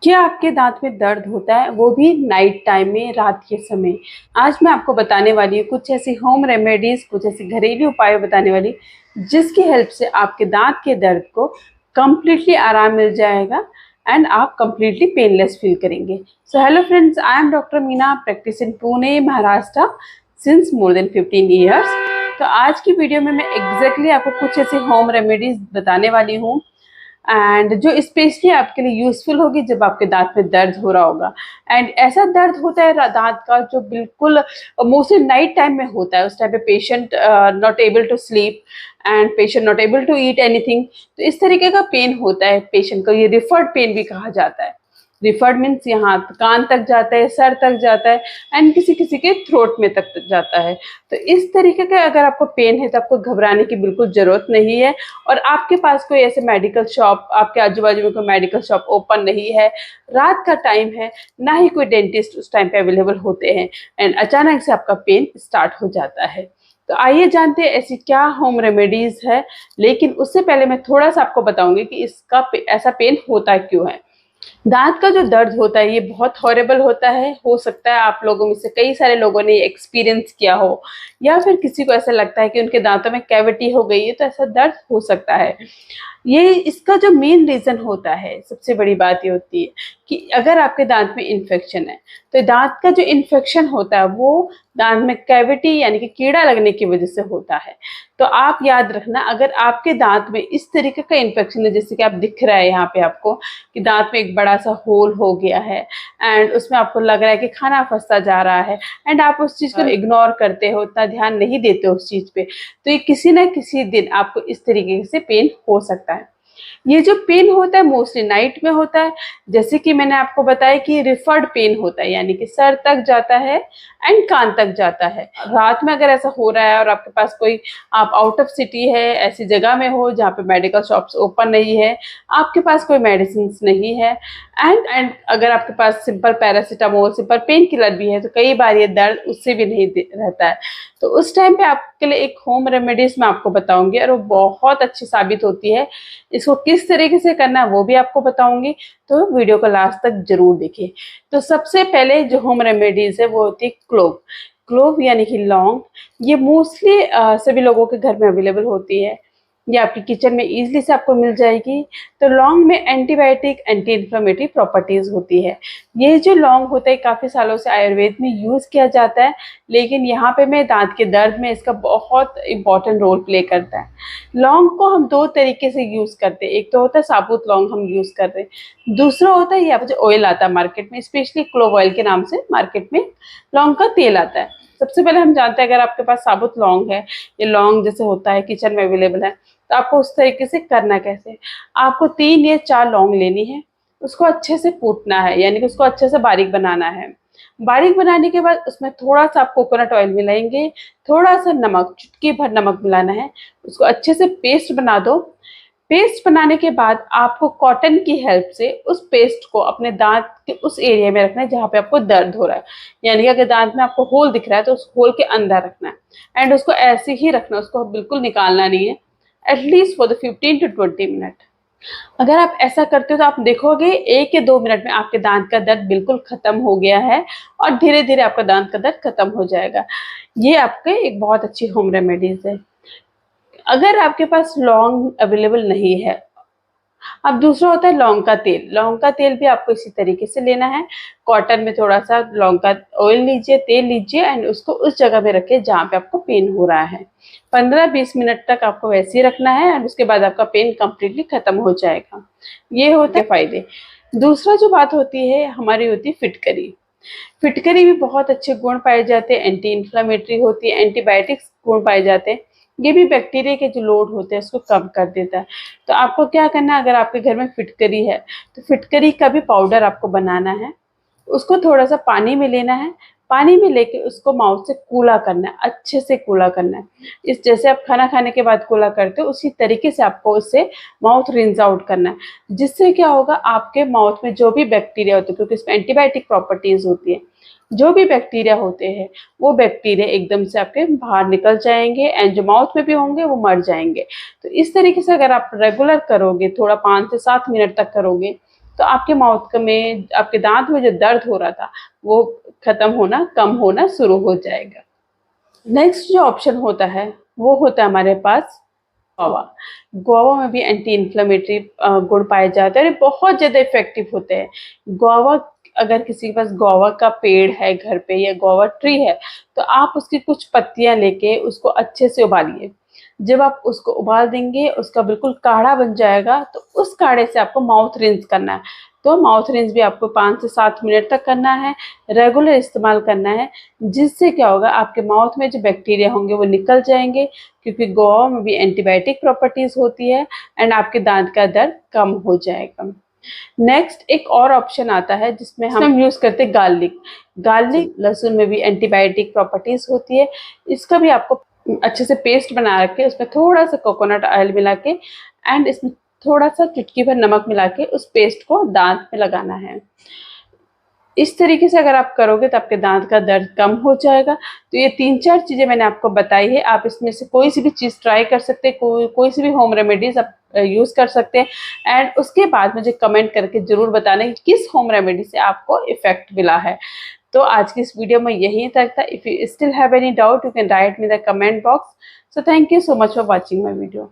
क्या आपके दांत में दर्द होता है, वो भी नाइट टाइम में, रात के समय? आज मैं आपको बताने वाली हूँ कुछ ऐसी होम रेमेडीज, कुछ ऐसे घरेलू उपाय बताने वाली जिसकी हेल्प से आपके दांत के दर्द को कम्प्लीटली आराम मिल जाएगा एंड आप कम्प्लीटली पेनलेस फील करेंगे। So hello friends, I am doctor Meena, practice in Pune Maharashtra since more than 15 years. तो आज की वीडियो में मैं एग्जैक्टली आपको कुछ ऐसी होम रेमेडीज बताने वाली हूँ एंड जो स्पेशली आपके लिए यूजफुल होगी जब आपके दांत में दर्द हो रहा होगा। एंड ऐसा दर्द होता है दांत का जो बिल्कुल मोस्टली नाइट टाइम में होता है। उस टाइम पे patient not able to sleep and patient not able to eat anything. तो इस तरीके का पेन होता है पेशेंट को, ये रिफर्ड पेन भी कहा जाता है। रिफर्ड मीन्स यहाँ कान तक जाता है, सर तक जाता है एंड किसी किसी के थ्रोट में तक जाता है। तो इस तरीके का अगर आपको पेन है तो आपको घबराने की बिल्कुल ज़रूरत नहीं है। और आपके पास कोई ऐसे मेडिकल शॉप, आपके आजू बाजू में कोई मेडिकल शॉप ओपन नहीं है, रात का टाइम है, ना ही कोई डेंटिस्ट उस टाइम पे अवेलेबल होते हैं एंड अचानक से आपका पेन स्टार्ट हो जाता है। तो आइए जानते हैं ऐसी क्या होम रेमेडीज है। लेकिन उससे पहले मैं थोड़ा सा आपको बताऊंगी कि इसका ऐसा पेन होता क्यों है। दांत का जो दर्द होता है ये बहुत हॉरेबल होता है। हो सकता है आप लोगों में से कई सारे लोगों ने एक्सपीरियंस किया हो, या फिर किसी को ऐसा लगता है कि उनके दांतों में कैविटी हो गई है, तो ऐसा दर्द हो सकता है। ये इसका जो मेन रीजन होता है, सबसे बड़ी बात ये होती है कि अगर आपके दांत में इन्फेक्शन है, तो दांत का जो इन्फेक्शन होता है वो दांत में कैविटी यानी कि कीड़ा लगने की वजह से होता है। तो आप याद रखना, अगर आपके दांत में इस तरीके का इन्फेक्शन है, जैसे कि आप दिख रहा है यहाँ पे आपको कि दांत में एक बड़ा सा होल हो गया है एंड उसमें आपको लग रहा है कि खाना फंसता जा रहा है एंड आप उस चीज को इग्नोर करते हो, उतना ध्यान नहीं देते हो उस चीज पे, तो ये किसी ना किसी दिन आपको इस तरीके से पेन हो सकता है। ये जो पेन होता है मोस्टली नाइट में होता है। जैसे कि मैंने आपको बताया कि रिफर्ड पेन होता है, यानी कि सर तक जाता है एंड कान तक जाता है। रात में अगर ऐसा हो रहा है और आपके पास कोई, आप आउट ऑफ सिटी है, ऐसी जगह में हो जहाँ पे मेडिकल शॉप्स ओपन नहीं है, आपके पास कोई मेडिसिन नहीं है एंड अगर आपके पास simple paracetamol, simple pain killer भी है, तो कई बार ये दर्द उससे भी नहीं रहता है। तो उस टाइम पे आपके लिए एक होम रेमेडीज मैं आपको बताऊंगी और वो बहुत अच्छी साबित होती है। इसको किस तरीके से करना है वो भी आपको बताऊंगी, तो वीडियो को लास्ट तक जरूर देखिए। तो सबसे पहले जो होम रेमेडीज है वो होती है क्लोव। क्लोव यानी कि लौंग। ये मोस्टली सभी लोगों के घर में अवेलेबल होती है, ये आपकी किचन में इजीली से आपको मिल जाएगी। तो लौंग में एंटीबायोटिक, एंटी इन्फ्लेमेटरी प्रॉपर्टीज होती है। ये जो लौंग होता है काफ़ी सालों से आयुर्वेद में यूज़ किया जाता है, लेकिन यहाँ पे मैं दांत के दर्द में इसका बहुत इंपॉर्टेंट रोल प्ले करता है। लौंग को हम दो तरीके से यूज़ करते हैं। एक तो होता है साबुत लौंग हम यूज़ कर रहे हैं, दूसरा होता है ये जो ऑयल आता है मार्केट में, स्पेशली क्लोव ऑयल के नाम से मार्केट में लौंग का तेल आता है। सबसे पहले हम जानते हैं, अगर आपके पास साबुत लौंग है, ये लौंग जैसे होता है किचन में अवेलेबल है, तो आपको उस तरीके से करना कैसे, आपको 3 या 4 लौंग लेनी है, उसको अच्छे से कूटना है, यानी कि उसको अच्छे से बारीक बनाना है। बारीक बनाने के बाद उसमें थोड़ा सा आप कोकोनट ऑयल मिलाएंगे, थोड़ा सा नमक, चुटकी भर नमक मिलाना है, उसको अच्छे से पेस्ट बना दो। पेस्ट बनाने के बाद आपको कॉटन की हेल्प से उस पेस्ट को अपने दांत के उस एरिया में रखना है जहाँ पे आपको दर्द हो रहा है। यानी कि अगर दांत में आपको होल दिख रहा है तो उस होल के अंदर रखना है एंड उसको ऐसे ही रखना है, उसको बिल्कुल निकालना नहीं है, at least for the 15 to 20 minute. अगर आप ऐसा करते हो तो आप देखोगे 1 या 2 मिनट में आपके दांत का दर्द बिल्कुल खत्म हो गया है और धीरे धीरे आपका दांत का दर्द खत्म हो जाएगा। ये आपके एक बहुत अच्छी होम रेमेडीज है। अगर आपके पास लौंग अवेलेबल नहीं है, अब दूसरा होता है लौंग का तेल। लौंग का तेल भी आपको इसी तरीके से लेना है। कॉटन में थोड़ा सा लौंग का ऑयल लीजिए, तेल लीजिए एंड उसको उस जगह पे रखिए जहाँ पे आपको पेन हो रहा है। 15-20 मिनट तक आपको वैसे ही रखना है एंड उसके बाद आपका पेन कम्प्लीटली खत्म हो जाएगा। ये होते हैं फायदे। दूसरा जो बात होती है हमारी, होती है फिटकरी। फिटकरी भी बहुत अच्छे गुण पाए जाते हैं, एंटी इन्फ्लेमेटरी होती है, एंटीबायोटिक्स गुण पाए जाते हैं। ये भी बैक्टीरिया के जो लोड होते हैं उसको कम कर देता है। तो आपको क्या करना है, अगर आपके घर में फिटकरी है तो फिटकरी का भी पाउडर आपको बनाना है। उसको थोड़ा सा पानी में लेना है, पानी में लेके उसको माउथ से कूला करना है, अच्छे से कूला करना है। इस जैसे आप खाना खाने के बाद कूला करते हो उसी तरीके से आपको उससे माउथ रिंस आउट करना है। जिससे क्या होगा, आपके माउथ में जो भी बैक्टीरिया होते हैं, क्योंकि इसमें एंटीबायोटिक प्रॉपर्टीज होती है, जो भी बैक्टीरिया होते हैं वो बैक्टीरिया एकदम से आपके बाहर निकल जाएंगे एंड जो माउथ में भी होंगे वो मर जाएंगे। तो इस तरीके से अगर आप रेगुलर करोगे, थोड़ा 5 से 7 मिनट तक करोगे, तो आपके माउथ में, आपके दांत में जो दर्द हो रहा था वो खत्म होना, कम होना शुरू हो जाएगा। नेक्स्ट जो ऑप्शन होता है वो होता है हमारे पास गुआवा। गुआवा में भी एंटी इन्फ्लेमेटरी गुण पाए जाते हैं और ये बहुत ज़्यादा इफेक्टिव होते हैं। गुआवा, अगर किसी के पास गुआवा का पेड़ है घर पे या गुआवा ट्री है, तो आप उसकी कुछ पत्तियां लेके उसको अच्छे से उबालिए। जब आप उसको उबाल देंगे, उसका बिल्कुल काढ़ा बन जाएगा, तो उस काढ़े से आपको माउथ रिंस करना है। तो माउथ रिंस भी आपको 5 से 7 मिनट तक करना है, रेगुलर इस्तेमाल करना है, जिससे क्या होगा, आपके माउथ में जो बैक्टीरिया होंगे वो निकल जाएंगे, क्योंकि गुआवा में भी एंटीबायोटिक प्रॉपर्टीज होती है, एंड आपके दांत का दर्द कम हो जाएगा। नेक्स्ट एक और ऑप्शन आता है जिसमें हम यूज करते हैं गार्लिक। गार्लिक, लहसुन में भी एंटीबायोटिक प्रॉपर्टीज होती है। इसका भी आपको अच्छे से पेस्ट बना के उसमें थोड़ा सा कोकोनट ऑयल मिला के एंड इसमें थोड़ा सा चुटकी भर नमक मिला के उस पेस्ट को दांत में लगाना है। इस तरीके से अगर आप करोगे तो आपके दांत का दर्द कम हो जाएगा। तो ये 3-4 चीज़ें मैंने आपको बताई है, आप इसमें से कोई सी भी चीज़ ट्राई कर सकते हैं, कोई सी भी होम रेमेडीज आप यूज़ कर सकते हैं एंड उसके बाद मुझे कमेंट करके ज़रूर बताना कि किस होम रेमेडी से आपको इफेक्ट मिला है। तो आज की इस वीडियो में यही तक था। If you still have any doubt, you can write me the comment box. So thank you so much for watching my video.